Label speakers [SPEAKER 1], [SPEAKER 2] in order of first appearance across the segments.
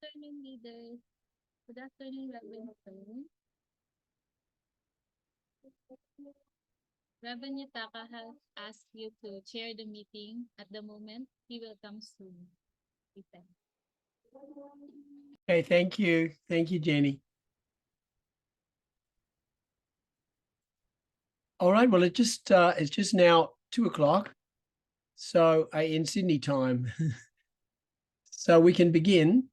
[SPEAKER 1] afternoon, leaders. Good afternoon, Reverend Tone. Reverend Yutaka has asked you to chair the meeting at the moment. He will come soon. Ethan.
[SPEAKER 2] Okay, thank you. Thank you, Jenny. All right, well, it's just now 2:00, so in Sydney time. So we can begin.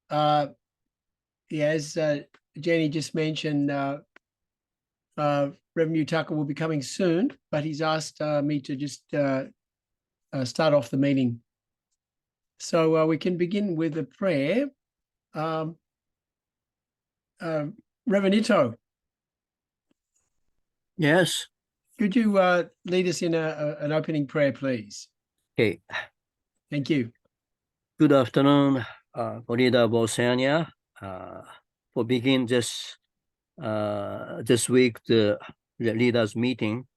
[SPEAKER 2] As Jenny just mentioned, Revenue Tucker will be coming soon, but he's asked me to just start off the meeting. So we can begin with a prayer. Reverend Ito,
[SPEAKER 3] Yes.
[SPEAKER 2] could you lead us in an opening prayer, please?
[SPEAKER 3] Okay.
[SPEAKER 2] Thank you.
[SPEAKER 3] Good afternoon, leader of Oceania. For begin this week the leaders meeting,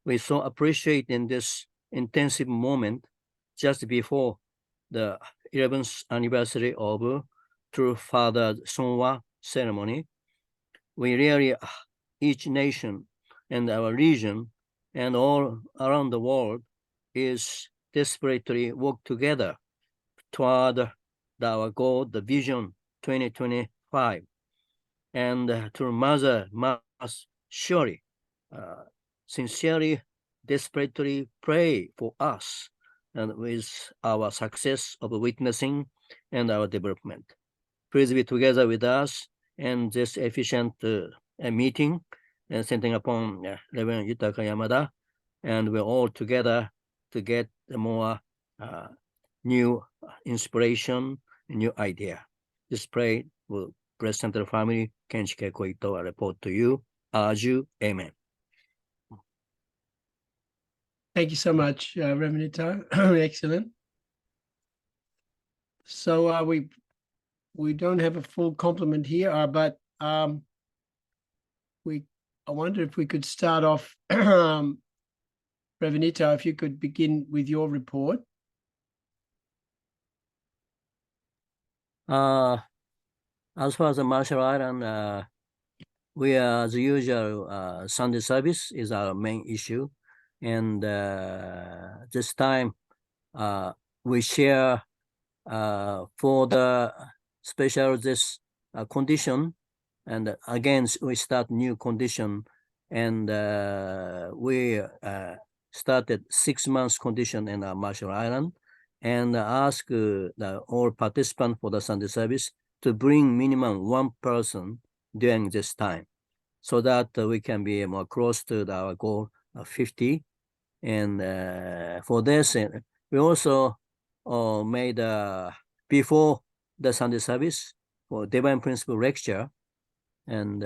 [SPEAKER 3] we so appreciate in this intensive moment just before the 11th anniversary of True Father Sonwa ceremony. We really, each nation and our region and all around the world is desperately work together toward our goal, the vision 2025. And to Mother must surely, sincerely, desperately pray for us and with our success of witnessing and our development. Please be together with us and this efficient meeting and centering upon Reverend Yutaka Yamada, and we're all together to get the more new inspiration, new idea. Just pray will Breast Center family, Kenshike Koito, I report to you. Aju, amen.
[SPEAKER 2] Thank you so much, Reverend Ito. Excellent. So we don't have a full complement here, but I wonder if we could start off, Reverend Ito, if you could begin with your report.
[SPEAKER 3] As far as the Marshall Island, we are as usual, Sunday service is our main issue. And this time we share for the special this condition. And again, we start new condition. And we started 6 months condition in Marshall Island and ask all participants for the Sunday service to bring minimum one person during this time so that we can be more close to our goal of 50. And for this, we also made before the Sunday service for Divine Principle lecture, and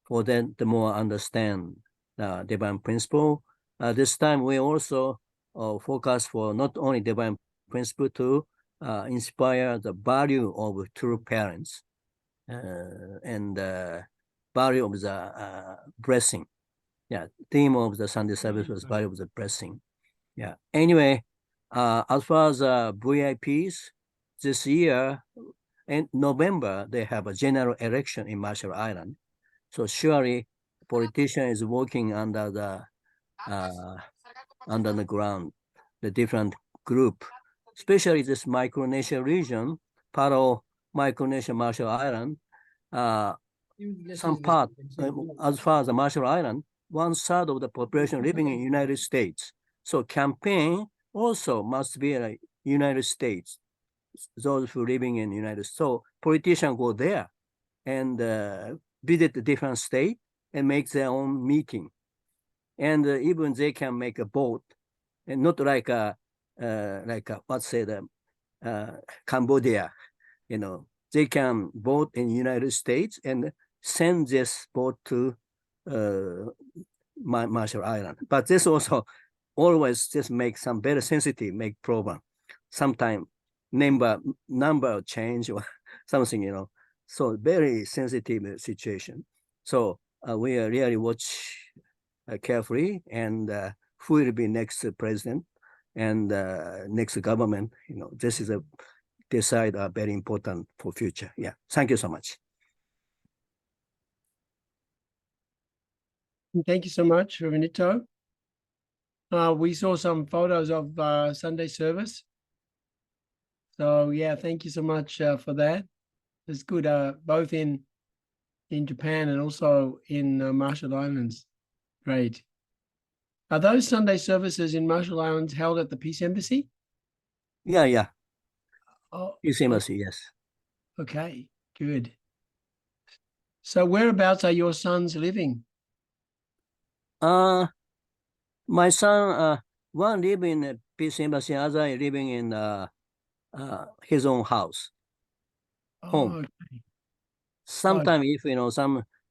[SPEAKER 3] for them to more understand the Divine Principle. This time we also focus for not only Divine Principle to inspire the value of true parents and value of the blessing. Yeah, theme of the Sunday service was value of the blessing. Yeah. Anyway, as far as VIPs, this year in November they have a general election in Marshall Island. So surely, politician is working under the ground, the different group, especially this Micronesia region, part of Micronesia, Marshall Island. Some part, as far as the Marshall Island, 1/3 of the population living in the United States. So campaign also must be in the United States, those who living in the United States. So politicians go there and visit the different state and make their own meeting. And even they can make a vote, and not like let's say Cambodia, they can vote in the United States and send this vote to Marshall Island. But this also always just make some very sensitive, make problem. Sometimes number change or something, So very sensitive situation. So we really watch carefully and who will be next president and next government. This is a decide are very important for future. Yeah. Thank you so much.
[SPEAKER 2] Thank you so much, Reverend Ito. We saw some photos of Sunday service. So yeah, thank you so much for that. It's good, both in Japan and also in Marshall Islands. Great. Are those Sunday services in Marshall Islands held at the Peace Embassy?
[SPEAKER 3] Yeah, yeah.
[SPEAKER 2] Oh,
[SPEAKER 3] Peace Embassy, yes.
[SPEAKER 2] okay, good. So whereabouts are your sons living?
[SPEAKER 3] My son, one live in Peace Embassy, other living in his own house. Home.
[SPEAKER 2] Oh, okay.
[SPEAKER 3] Sometimes if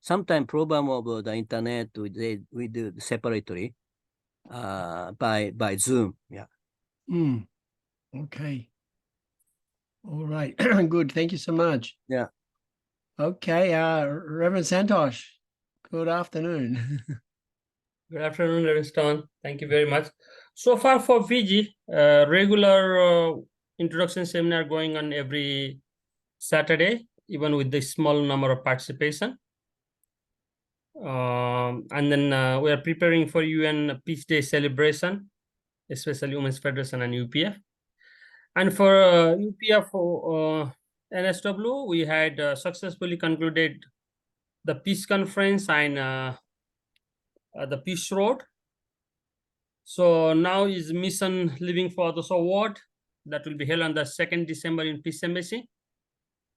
[SPEAKER 3] sometime problem of the internet, we do separately by Zoom. Yeah.
[SPEAKER 2] Okay. All right. Good. Thank you so much.
[SPEAKER 3] Yeah.
[SPEAKER 2] Okay. Reverend Santosh, good afternoon.
[SPEAKER 4] Good afternoon, Reverend Stone. Thank you very much. So far for Fiji, regular introduction seminar going on every Saturday, even with the small number of participation. And then we are preparing for UN Peace Day celebration, especially Women's Federation and UPF. And for UPF NSW, we had successfully concluded the peace conference and the Peace Road. So now is Mission Living for the Award that will be held on the 2nd December in Peace Embassy.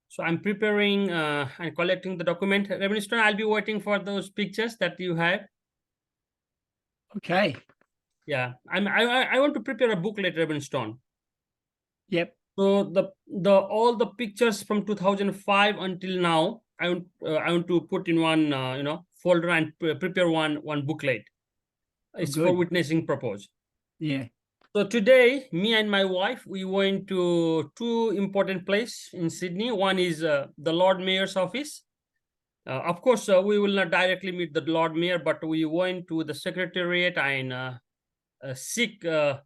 [SPEAKER 4] So I'm preparing and collecting the document. Reverend Stone, I'll be waiting for those pictures that you have.
[SPEAKER 2] Okay.
[SPEAKER 4] Yeah, I want to prepare a booklet, Reverend Stone.
[SPEAKER 2] Yep.
[SPEAKER 4] So the all the pictures from 2005 until now, I want to put in one folder and prepare one booklet. It's for
[SPEAKER 2] good.
[SPEAKER 4] witnessing purpose.
[SPEAKER 2] Yeah.
[SPEAKER 4] So today, me and my wife, we went to two important places in Sydney. One is the Lord Mayor's office. Of course, we will not directly meet the Lord Mayor, but we went to the Secretariat and seek the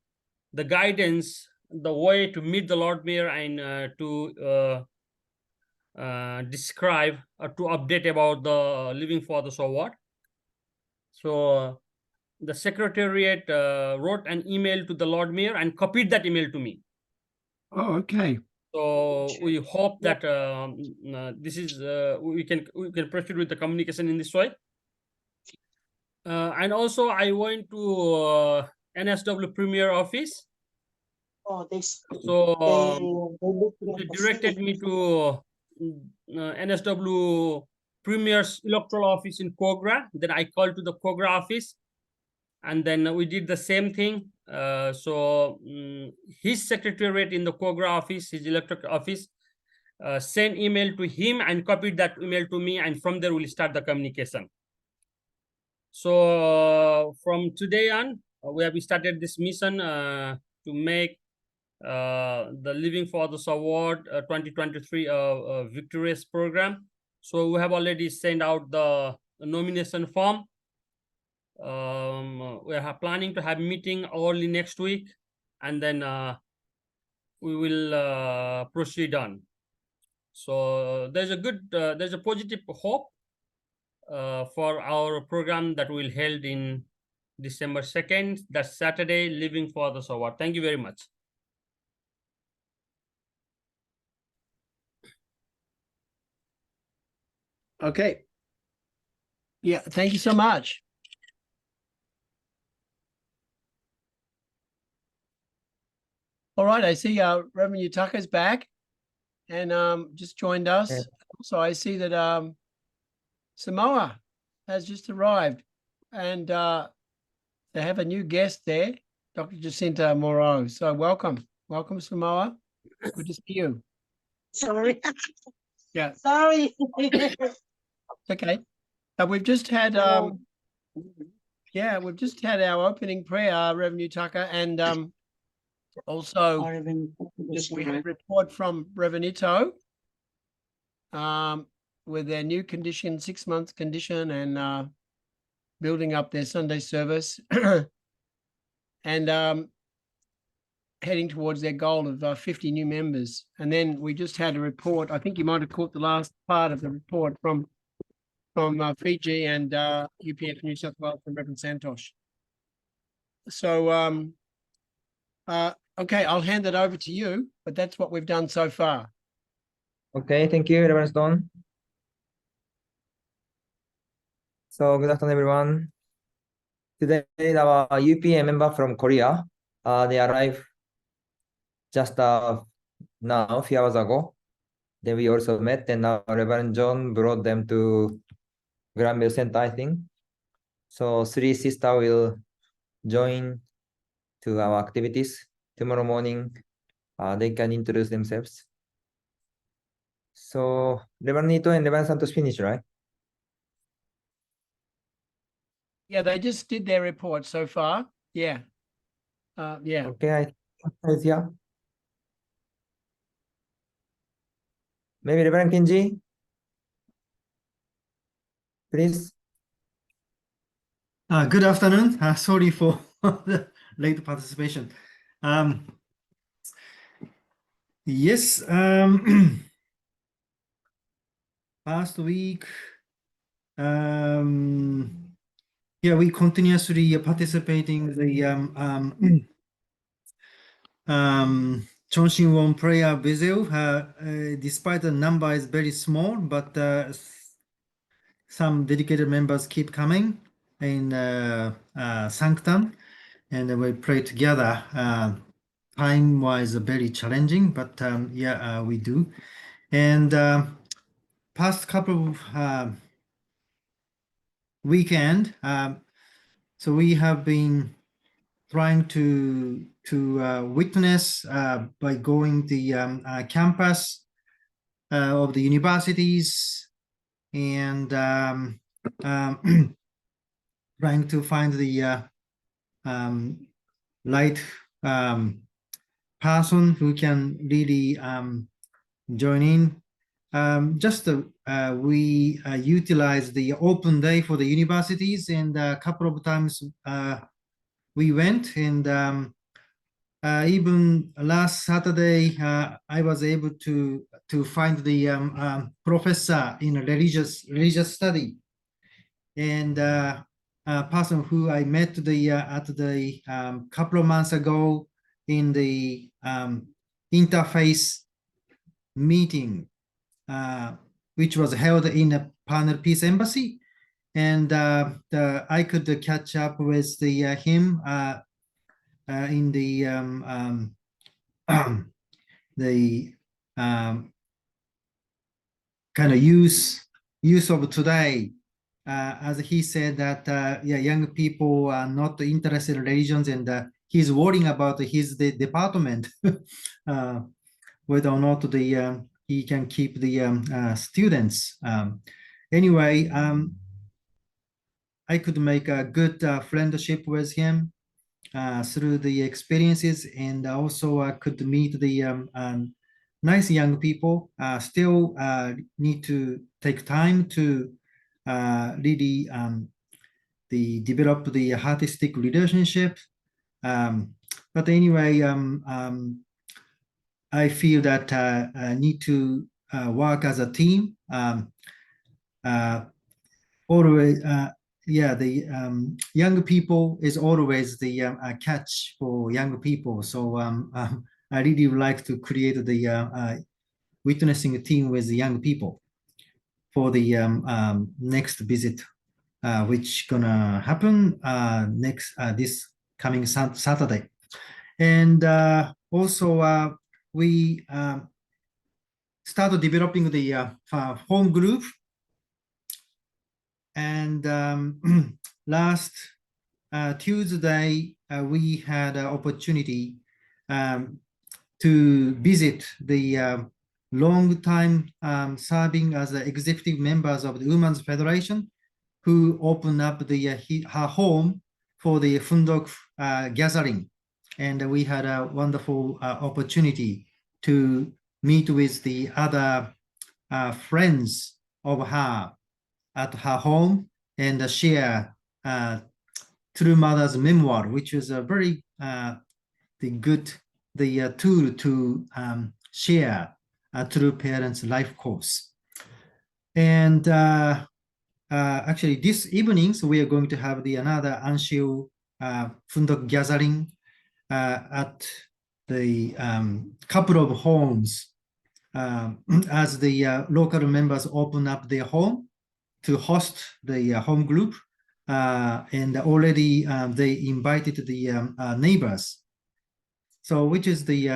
[SPEAKER 4] guidance, the way to meet the Lord Mayor and to describe or to update about the Living Fathers Award. So the Secretariat wrote an email to the Lord Mayor and copied that email to me.
[SPEAKER 2] Oh, okay.
[SPEAKER 4] So we hope that this is we can proceed with the communication in this way. And also I went to NSW Premier office. So they directed me to NSW Premier's electoral office in Kogra. Then I called to the Kogra office, and then we did the same thing. So his secretariat in the Kogra office, his electoral office, sent email to him and copied that email to me, and from there we'll start the communication. So from today on, we have started this mission to make the Living Fathers Award 2023 victorious program. So we have already sent out the nomination form. We are planning to have meeting early next week, and then we will proceed on. So there's a positive hope for our program that will held in December 2nd, that's Saturday, Living Fathers Award. Thank you very much.
[SPEAKER 2] Okay. Yeah, thank you so much. All right, I see Reverend Yutaka's back and just joined us.
[SPEAKER 3] Yeah.
[SPEAKER 2] Also, I see that Samoa has just arrived and they have a new guest there, Dr. Jacinta Moreau. So welcome. Welcome, Samoa. Good to see you.
[SPEAKER 5] Sorry.
[SPEAKER 2] Yeah.
[SPEAKER 5] Sorry.
[SPEAKER 2] Okay. We've just had we've just had our opening prayer, Reverend Yutaka, and also we had a report from Reverend Ito with their new condition, 6 months condition, and building up their Sunday service. And heading towards their goal of 50 new members. And then we just had a report. I think you might have caught the last part of the report from Fiji and UPF New South Wales from Reverend Santosh. So, okay, I'll hand it over to you, but that's what we've done so far.
[SPEAKER 5] Okay, thank you, Reverend Stone. So good afternoon, everyone. Today, our UPA member from Korea, they arrived just now, a few hours ago. Then we also met, and now Reverend John brought them to Granville Center, I think. So 3 sisters will join to our activities tomorrow morning. They can introduce themselves. So Reverend Nito and Reverend Santos finished, right?
[SPEAKER 2] Yeah, they just did their report so far. Yeah. Yeah.
[SPEAKER 5] Okay, I think yeah. Maybe Reverend Kenji, please.
[SPEAKER 6] Good afternoon. Sorry for the late participation. Yes, last week, yeah, we continuously participating the Chonshin Won prayer video. Despite the number is very small, but some dedicated members keep coming in Sanctum, and we pray together. Time-wise, very challenging, but yeah, we do. And past couple of weekend, so we have been trying to witness by going the campus of the universities and trying to find the right person who can really join in. We utilize the open day for the universities, and a couple of times we went, and even last Saturday I was able to find the professor in religious study, and a person who I met at the couple of months ago in the interfaith meeting, which was held in a Panel Peace Embassy, and I could catch up with him in the kind of use of today, as he said that yeah, young people are not interested in religions, and he's worrying about the department whether or not he can keep the students. Anyway, I could make a good friendship with him through the experiences, and also I could meet the nice young people. Still need to take time to really develop the artistic relationship. But anyway, I feel that I need to work as a team. Always, yeah, the young people is always the catch for young people. So I really would like to create the witnessing team with the young people for the next visit, which gonna happen this coming Saturday. And also we started developing the home group. And last Tuesday, we had an opportunity to visit the long time serving as the executive members of the Women's Federation, who opened up her home for the Fundok gathering. And we had a wonderful opportunity to meet with the other friends of her at her home and share True Mother's memoir, which is a very the good the tool to share through parents' life course. And actually, this evening, so we are going to have another Anshiu Fundok gathering at the couple of homes as the local members open up their home to host the home group. And already they invited the neighbors. So which is the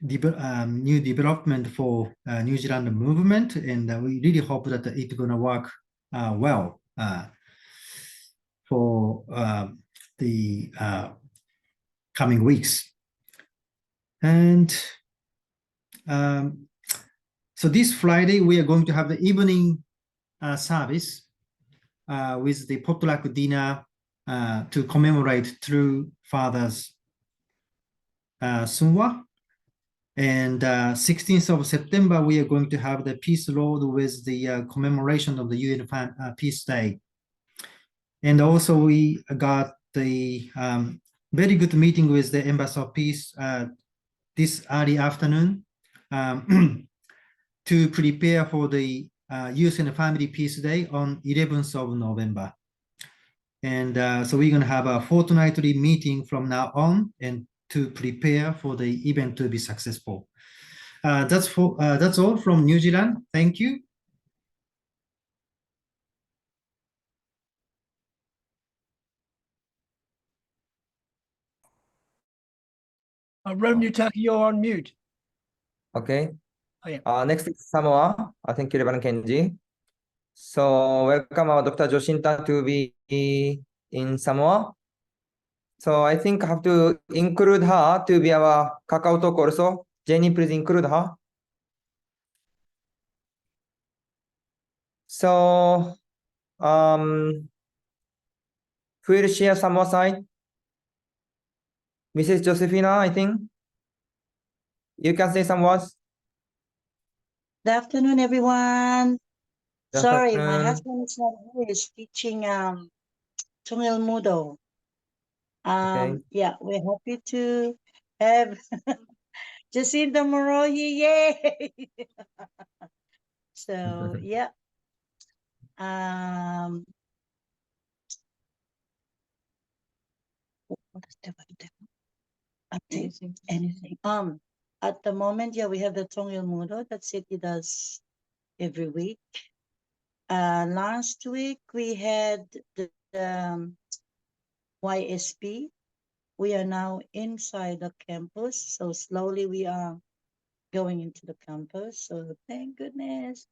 [SPEAKER 6] new development for New Zealand movement, and we really hope that it's going to work well for the coming weeks. And so this Friday we are going to have the evening service with the potluck dinner to commemorate True Father's Sunwa. And 16th of September, we are going to have the Peace Road with the commemoration of the UN Peace Day. And also we got the very good meeting with the Embassy of Peace this early afternoon to prepare for the Youth and Family Peace Day on 11th of November. And so we're going to have a fortnightly meeting from now on and to prepare for the event to be successful. That's all from New Zealand. Thank you.
[SPEAKER 2] Reverend Yutaka, you're on mute.
[SPEAKER 5] Okay.
[SPEAKER 2] Oh, yeah.
[SPEAKER 5] Next is Samoa. Thank you, Reverend Kenji. So welcome our Dr. Joshinta to be in Samoa. So I think I have to include her to be our Kakao Talk also. Jenny, please include her. So who will share Samoa side? Mrs. Josephina, I think. You can say some words.
[SPEAKER 7] Good afternoon, everyone.
[SPEAKER 5] Good
[SPEAKER 7] Sorry, my
[SPEAKER 5] afternoon.
[SPEAKER 7] husband is not here. He's teaching Tungil Mudo.
[SPEAKER 5] Okay.
[SPEAKER 7] Yeah, we're happy to have Jacinta Morohi. Yay! So yeah. Update anything. At the moment, yeah, we have the Tungil Mudo that City does every week. Last week we had the YSP. We are now inside the campus, so slowly we are going into the campus. So thank goodness.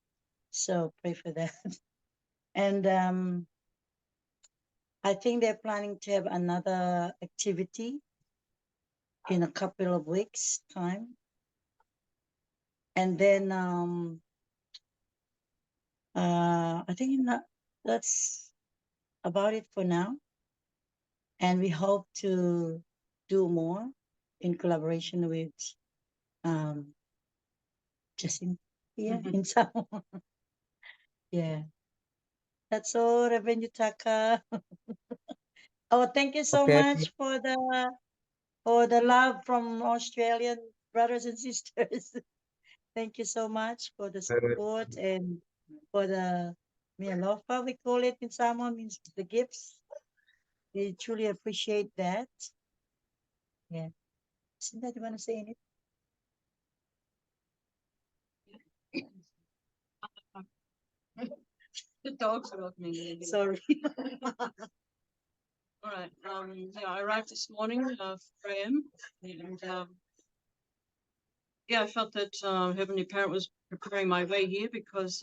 [SPEAKER 7] So pray for that. And I think they're planning to have another activity in a couple of weeks' time. And then I think that's about it for now. And we hope to do more in collaboration with Jacinta in Samoa. Yeah. That's all, Reverend Yutaka. Oh, thank you so much for the love from Australian brothers and sisters. Thank you so much for the support and for the mialofa, we call it in Samoa, means the gifts. We truly appreciate that. Yeah. Cinda, do you want to say anything?
[SPEAKER 8] The dogs are off me.
[SPEAKER 7] Sorry.
[SPEAKER 8] All right. Yeah, I arrived this morning, 4 a.m. and yeah, I felt that Heavenly Parent was preparing my way here because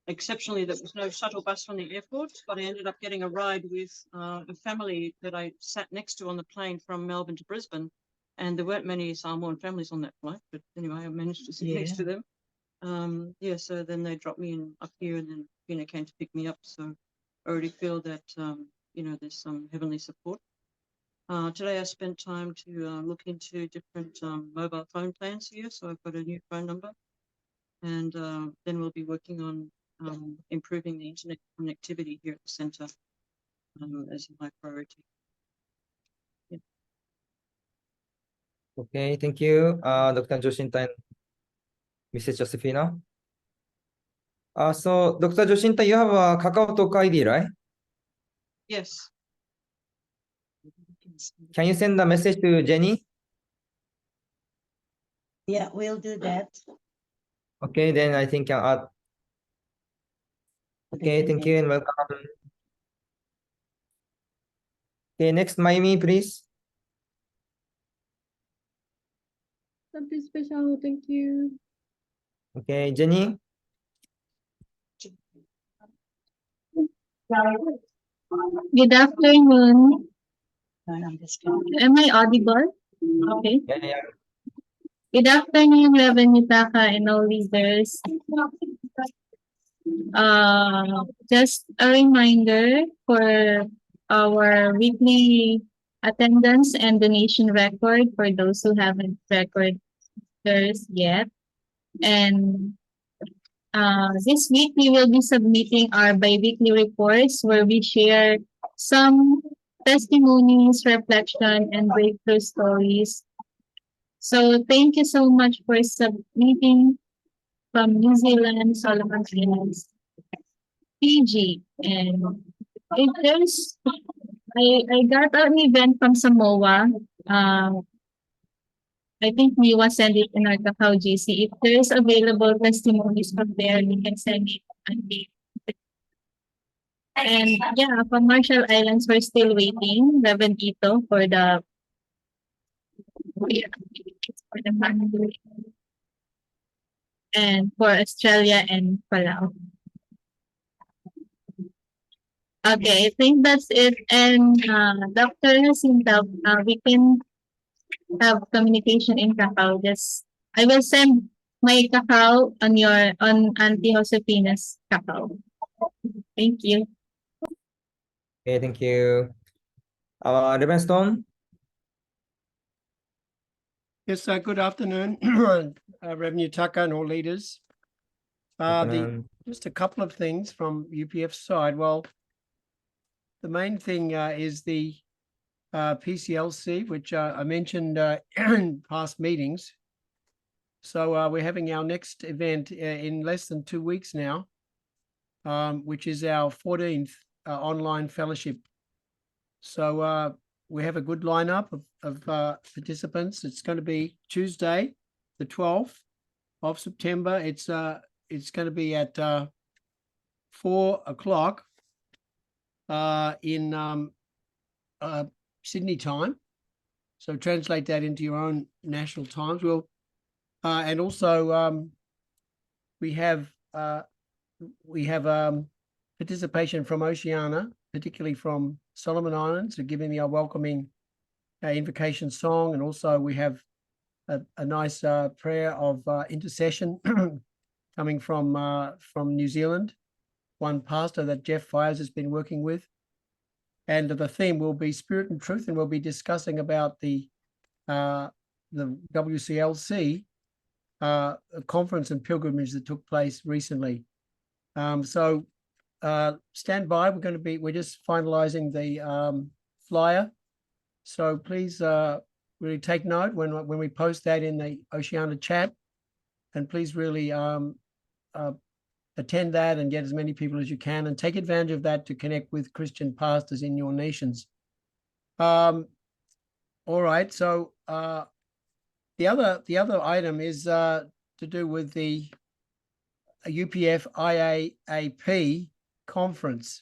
[SPEAKER 8] exceptionally there was no shuttle bus from the airport, but I ended up getting a ride with a family that I sat next to on the plane from Melbourne to Brisbane, and there weren't many Samoan families on that flight, but anyway, I managed to sit next to them. Yeah, so then they dropped me in up here, and then Pina came to pick me up. So I already feel that you know, there's some heavenly support. Today I spent time to look into different mobile phone plans here, so I've got a new phone number, and then we'll be working on improving the internet connectivity here at the centre as my priority. Yeah.
[SPEAKER 5] Okay, thank you, Dr. Joshinta and Mrs. Josefina. So Dr. Joshinta, you have a KakaoTalk ID, right?
[SPEAKER 8] Yes.
[SPEAKER 5] Can you send a message to Jenny?
[SPEAKER 7] Yeah, we'll do that.
[SPEAKER 5] Okay, then I think I'll add. Okay, thank you and welcome. Okay, next, Mayumi, please.
[SPEAKER 1] Something special, thank you.
[SPEAKER 5] Okay, Jenny.
[SPEAKER 1] Good afternoon.
[SPEAKER 7] I'm just kidding.
[SPEAKER 1] Am I audible? Okay.
[SPEAKER 5] Yeah.
[SPEAKER 1] Good afternoon, Reverend Yutaka and all leaders. Just a reminder for our weekly attendance and donation record for those who haven't recorded theirs yet. And this week we will be submitting our bi-weekly reports where we share some testimonies, reflection, and breakthrough stories. So thank you so much for submitting from New Zealand, Solomon Islands, Fiji, and if there's, I got an event from Samoa. I think Miwa sent it in our Kakao GC. If there is available testimonies from there, you can send it. And yeah, from Marshall Islands, we're still waiting, Reverend Ito, for the family. And for Australia and Palau. Okay, I think that's it. And Dr. Jacinta, we can have communication in Kakao. Just I will send my Kakao on Auntie Josefina's Kakao. Thank you.
[SPEAKER 5] Okay, thank you. Reverend Stone.
[SPEAKER 2] Yes, good afternoon, Revenue Tucker and all leaders. Just a couple of things from UPF side. Well, the main thing is the PCLC, which I mentioned in past meetings. So we're having our next event in less than 2 weeks now, which is our 14th online fellowship. So we have a good lineup of participants. It's going to be Tuesday, the 12th of September. It's going to be at 4 o'clock in Sydney time. So translate that into your own national times. We'll and also we have participation from Oceania, particularly from Solomon Islands, who are giving the welcoming invocation song, and also we have a nice prayer of intercession coming from New Zealand, one pastor that Jeff Fires has been working with. And the theme will be Spirit and Truth, and we'll be discussing about the WCLC conference and pilgrimage that took place recently. So stand by. We're just finalizing the flyer. So please really take note when we post that in the Oceania chat, and please really attend that and get as many people as you can, and take advantage of that to connect with Christian pastors in your nations. All right. So the other item is to do with the UPF IAAP conference.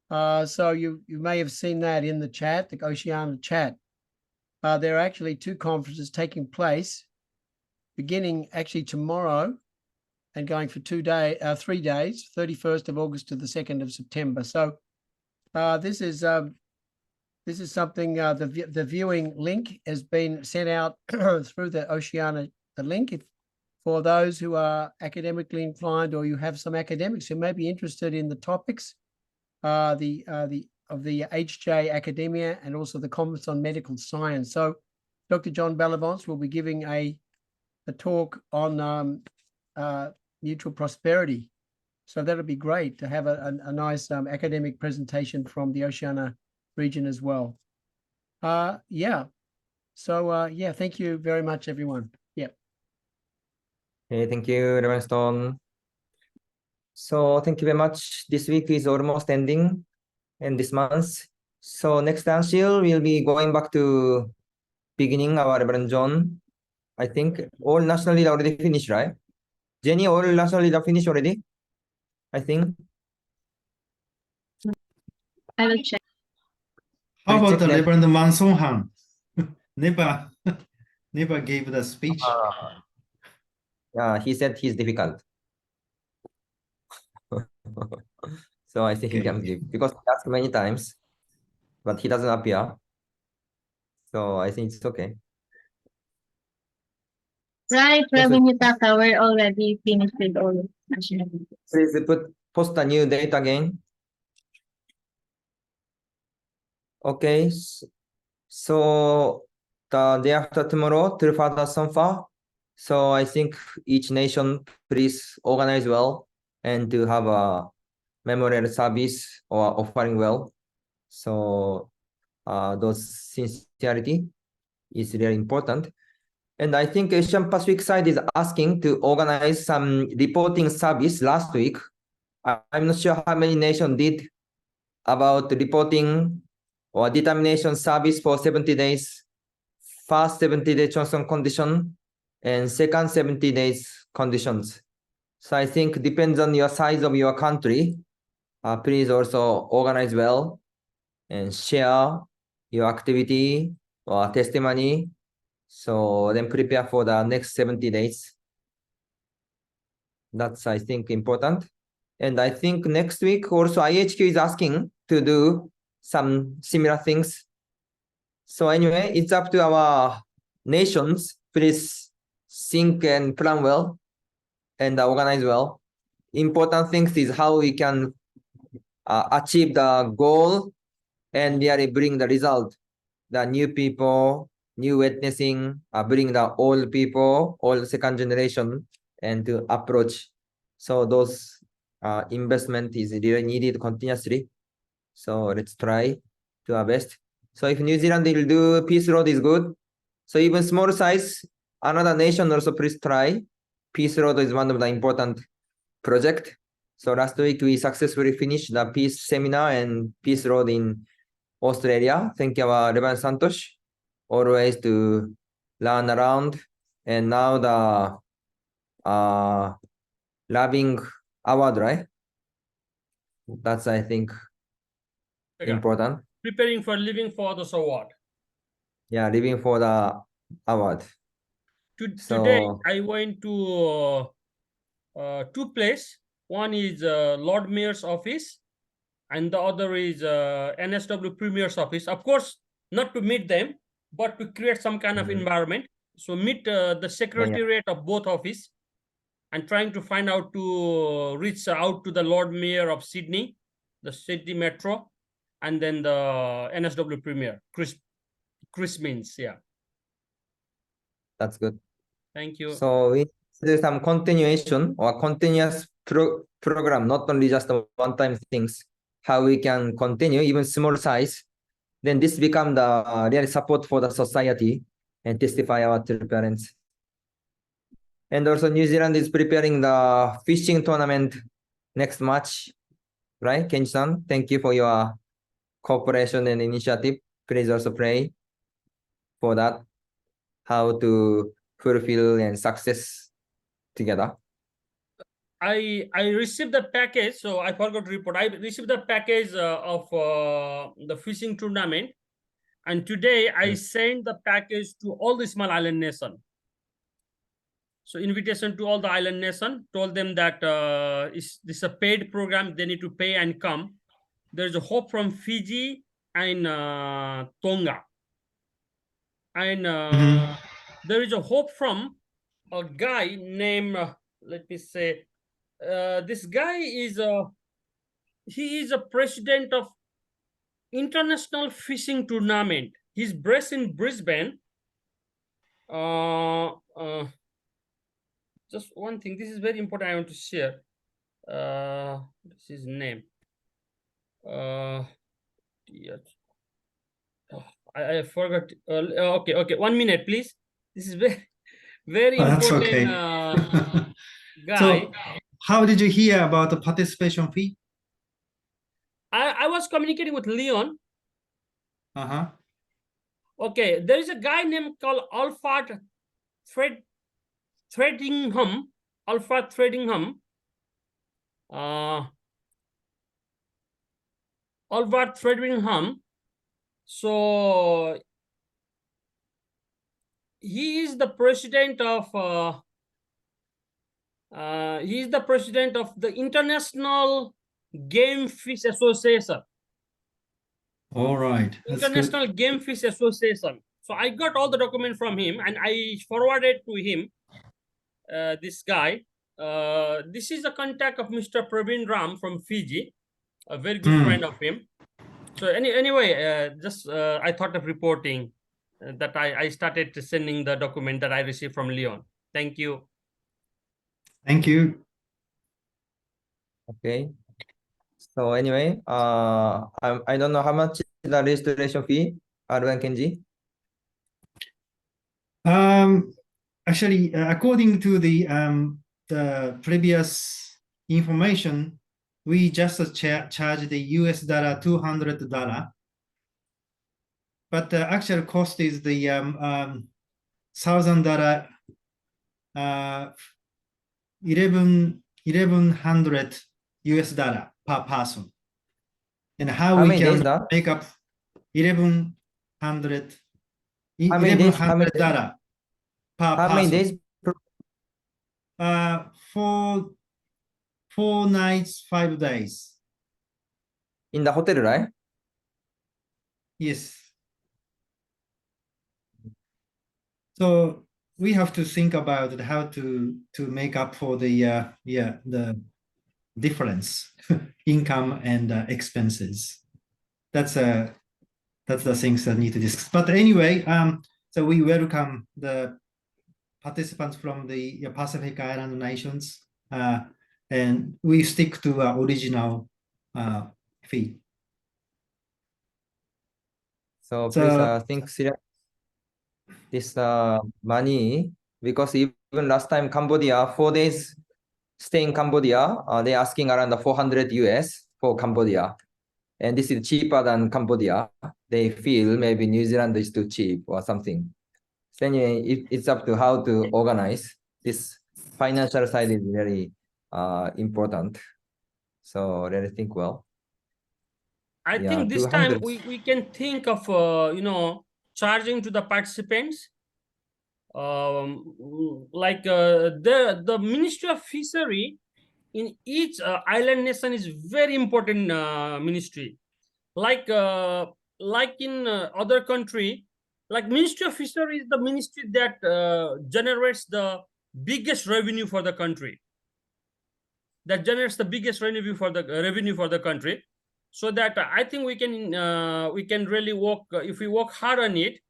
[SPEAKER 2] So you may have seen that in the chat, the Oceania chat. There are actually 2 conferences taking place, beginning actually tomorrow and going for 3 days, 31st of August to the 2nd of September. So this is something, the viewing link has been sent out through the Oceania, the link. For those who are academically inclined, or you have some academics who may be interested in the topics, of the HJ Academia, and also the Conference on Medical Science. So Dr. John Bellavance will be giving a talk on mutual prosperity. So that'll be great to have a nice academic presentation from the Oceania region as well. Yeah. So yeah, thank you very much, everyone. Yeah.
[SPEAKER 5] Okay, thank you, Reverend Stone. So thank you very much. This week is almost ending, and this month. So next Anshil will be going back to beginning our Reverend John. I think all national leader already finished, right? Jenny, all national leader finished already? I think.
[SPEAKER 1] I will check.
[SPEAKER 6] How
[SPEAKER 5] Please
[SPEAKER 6] about
[SPEAKER 5] check
[SPEAKER 6] the
[SPEAKER 5] that.
[SPEAKER 6] Reverend Wang Song Han? Never gave the speech.
[SPEAKER 5] Yeah, he said he's difficult. So I think he
[SPEAKER 6] Okay.
[SPEAKER 5] can give because he asked many times, but he doesn't appear. So I think it's okay.
[SPEAKER 1] Right,
[SPEAKER 5] Yes,
[SPEAKER 1] Revenue Taka, we're already finished with all national leaders.
[SPEAKER 5] Please post a new date again. Okay. So the day after tomorrow, till Father Sonfa. So I think each nation please organize well and to have a memorial service or offering well. So those sincerity is really important. And I think Asian Pacific side is asking to organize some reporting service last week. I'm not sure how many nations did about reporting or determination service for 70 days. First 70 day Johnson condition and second 70 days conditions. So I think depends on your size of your country. Please also organize well and share your activity or testimony. So then prepare for the next 70 days. That's, I think, important. And I think next week also IHQ is asking to do some similar things. So anyway, it's up to our nations. Please think and plan well and organize well. Important things is how we can achieve the goal and really bring the result. The new people, new witnessing, bring the old people, old second generation, and to approach. So those investment is really needed continuously. So let's try to our best. So if New Zealand will do Peace Road is good. So even small size, another nation also please try. Peace Road is one of the important project. So last week we successfully finished the Peace Seminar and Peace Road in Australia. Thank you, our Reverend Santosh, always to learn around. And now the Loving Award, right? That's, I think,
[SPEAKER 4] Okay.
[SPEAKER 5] important.
[SPEAKER 4] Preparing for Living for the Award.
[SPEAKER 5] Yeah, living for the award.
[SPEAKER 4] Today
[SPEAKER 5] So
[SPEAKER 4] I went to two places. One is Lord Mayor's office, and the other is NSW Premier's office. Of course, not to meet them, but to create some kind of environment. So meet the secretariat of both office, and trying to find out to reach out to the Lord Mayor of Sydney, the Sydney Metro, and then the NSW Premier, Chris Means. Yeah.
[SPEAKER 5] that's good.
[SPEAKER 4] Thank you.
[SPEAKER 5] So we do some continuation or continuous program, not only just one-time things. How we can continue, even small size. Then this become the real support for the society and testify our to parents. And also New Zealand is preparing the fishing tournament next March, right? Kenji-san, thank you for your cooperation and initiative. Please also pray for that, how to fulfill and success together.
[SPEAKER 4] I received the package, so I forgot to report. I received the package of the fishing tournament, and today I sent the package to all the small island nation. So invitation to all the island nation, told them that this is a paid program, they need to pay and come. There's a hope from Fiji and Tonga. And there is a hope from a guy named, let me say, this guy is he is a president of International Fishing Tournament. He's based in Brisbane. Just one thing, this is very important, I want to share. This is his name. Yes. I forgot. Okay. 1 minute, please. This is very
[SPEAKER 6] Oh, that's
[SPEAKER 4] important
[SPEAKER 6] okay.
[SPEAKER 4] guy.
[SPEAKER 6] So, how did you hear about the participation fee?
[SPEAKER 4] I was communicating with Leon.
[SPEAKER 6] Uh-huh.
[SPEAKER 4] Okay, there is a guy named called Alfred Threadingham. Alfred Threadingham. Albert Threadingham. So he is the president of the International Game Fish Association.
[SPEAKER 6] All right. That's good.
[SPEAKER 4] International Game Fish Association. So I got all the documents from him and I forwarded to him this guy. This is the contact of Mr. Praveen Ram from Fiji, a very good friend of him. So anyway, just I thought of reporting that I started sending the document that I received from Leon. Thank you.
[SPEAKER 6] Thank you.
[SPEAKER 5] Okay. So anyway, I don't know how much is the registration fee, Arwen Kenji.
[SPEAKER 6] Actually, according to the previous information, we just charge the US dollar $200, but the actual cost is the $1,000 $1,100 US dollar per person. And how we
[SPEAKER 5] many days
[SPEAKER 6] can
[SPEAKER 5] that?
[SPEAKER 6] make up $1,100
[SPEAKER 5] How many days?
[SPEAKER 6] $1,100 per
[SPEAKER 5] How many
[SPEAKER 6] person.
[SPEAKER 5] days?
[SPEAKER 6] 4 nights, 5 days.
[SPEAKER 5] In the hotel, right?
[SPEAKER 6] Yes. So we have to think about how to make up for the the difference income and expenses. That's the things that need to discuss. But anyway, so we welcome the participants from the Pacific Island nations, and we stick to our original fee.
[SPEAKER 5] So please think seriously this money, because even last time Cambodia, 4 days stay in Cambodia, they're asking around the 400 US for Cambodia. And this is cheaper than Cambodia. They feel maybe New Zealand is too cheap or something. So anyway, it's up to how to organize. This financial side is very important. So let us think well.
[SPEAKER 4] I
[SPEAKER 5] Yeah,
[SPEAKER 4] think this
[SPEAKER 5] 200.
[SPEAKER 4] time we can think of charging to the participants. Like the Ministry of Fishery in each island nation is very important ministry. Like in other country, like Ministry of Fishery is the ministry that generates the biggest revenue for the country. That generates the biggest revenue for the country. So that I think we can really work if we work hard on it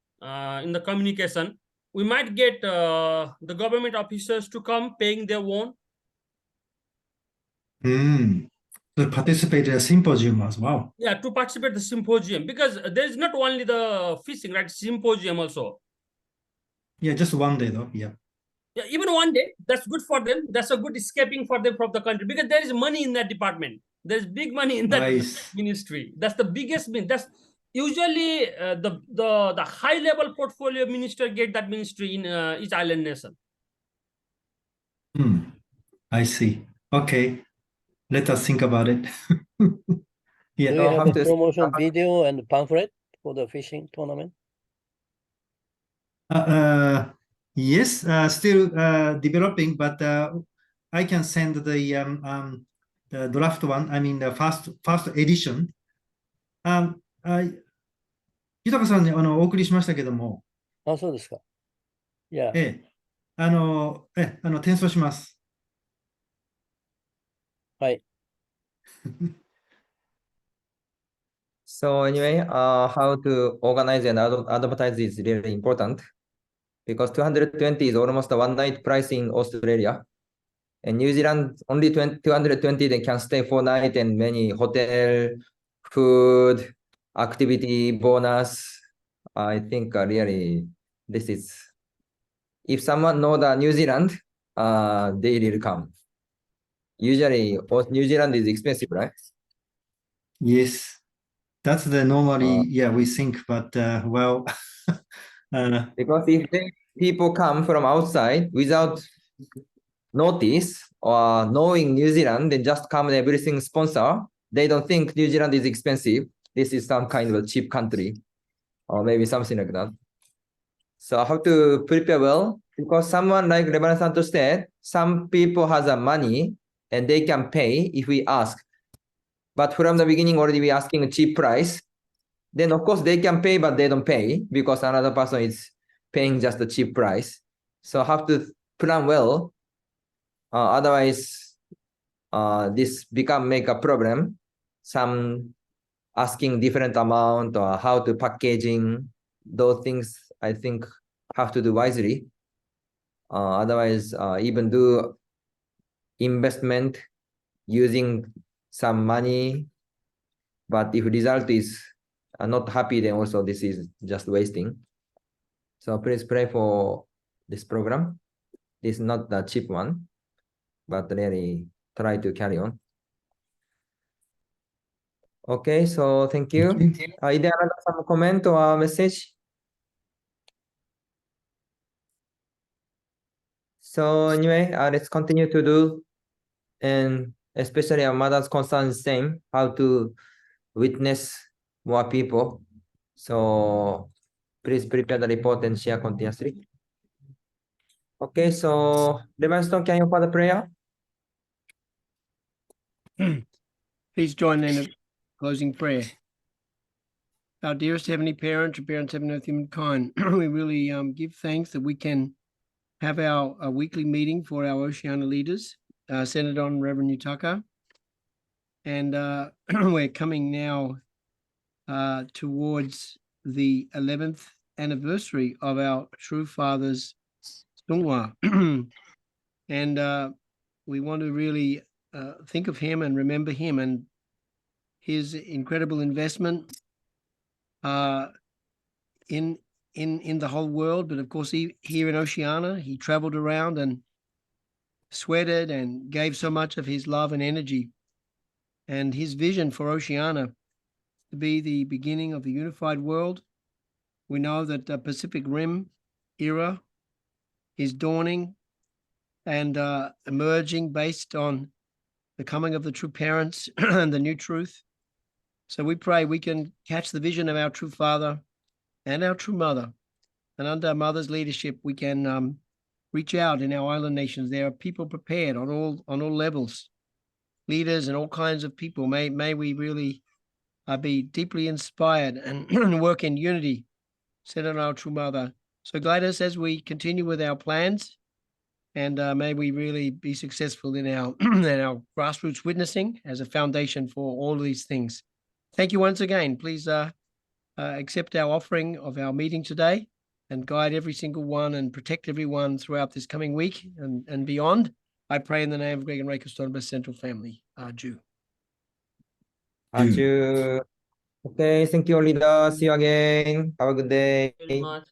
[SPEAKER 4] in the communication. We might get the government officers to come paying their own.
[SPEAKER 6] To participate in a symposium as well.
[SPEAKER 4] Yeah, to participate the symposium, because there is not only the fishing, right? Symposium also.
[SPEAKER 6] Yeah, just one day though. Yeah.
[SPEAKER 4] Yeah, even 1 day, that's good for them. That's a good escaping for them from the country, because there is money in that department. There's big money in that ministry. That's the biggest. That's usually the high level portfolio minister get that ministry in each island nation.
[SPEAKER 6] I see. Okay, let us think about it. Yeah.
[SPEAKER 3] Do you have a promotion video and pamphlet for the fishing tournament?
[SPEAKER 6] Yes, still developing, but I can send the draft one. I mean the first edition. 豊さんにお送りしましたけども。
[SPEAKER 3] あ、そうですか。Yeah.
[SPEAKER 6] 転送します。
[SPEAKER 3] はい。
[SPEAKER 5] So anyway, how to organize and advertise is really important, because 220 is almost a one night price in Australia. And New Zealand, only 220, they can stay for night, and many hotel, food, activity, bonus, I think really this is, if someone know the New Zealand, they will come. Usually, New Zealand is expensive, right?
[SPEAKER 6] Yes, that's the normally, yeah, we think, but well,
[SPEAKER 5] Because if people come from outside without notice or knowing New Zealand, then just come and everything sponsor, they don't think New Zealand is expensive. This is some kind of a cheap country, or maybe something like that. So I have to prepare well, because someone like Reverend Santos said, some people has a money and they can pay if we ask. But from the beginning already we asking a cheap price. Then of course they can pay, but they don't pay because another person is paying just a cheap price. So have to plan well. Otherwise, this make a problem. Some asking different amount or how to packaging, those things I think have to do wisely. Otherwise, even do investment using some money, but if result is not happy, then also this is just wasting. So please pray for this program. This is not the cheap one, but really try to carry on. Okay, so thank you. Is there some comment or message? So anyway, let's continue to do, and especially our mother's concern is same, how to witness more people. So please prepare the report and share continuously. Okay, so Reverend Stone, can you offer the prayer?
[SPEAKER 2] Please join in a closing prayer. Our dearest Heavenly Parent, your parents heaven earth humankind, we really give thanks that we can have our weekly meeting for our Oceania leaders, centered on Reverend Yutaka. And we're coming now towards the 11th anniversary of our True Father's Sungwa. And we want to really think of him and remember him and his incredible investment in the whole world, but of course here in Oceania, he traveled around and sweated and gave so much of his love and energy. And his vision for Oceania to be the beginning of the unified world. We know that the Pacific Rim era is dawning and emerging based on the coming of the true parents and the new truth. So we pray we can catch the vision of our true father and our true mother. And under our mother's leadership, we can reach out in our island nations. There are people prepared on all levels, leaders and all kinds of people. May we really be deeply inspired and work in unity, centered on our true mother. So guide us as we continue with our plans, and may we really be successful in our in our grassroots witnessing as a foundation for all of these things. Thank you once again. Please accept our offering of our meeting today and guide every single one and protect everyone throughout this coming week and beyond. I pray in the name of Greg and Reiko Stoneberg Central Family. Jew.
[SPEAKER 5] Okay, thank you, leader. See you again. Have a good day.
[SPEAKER 4] Very much.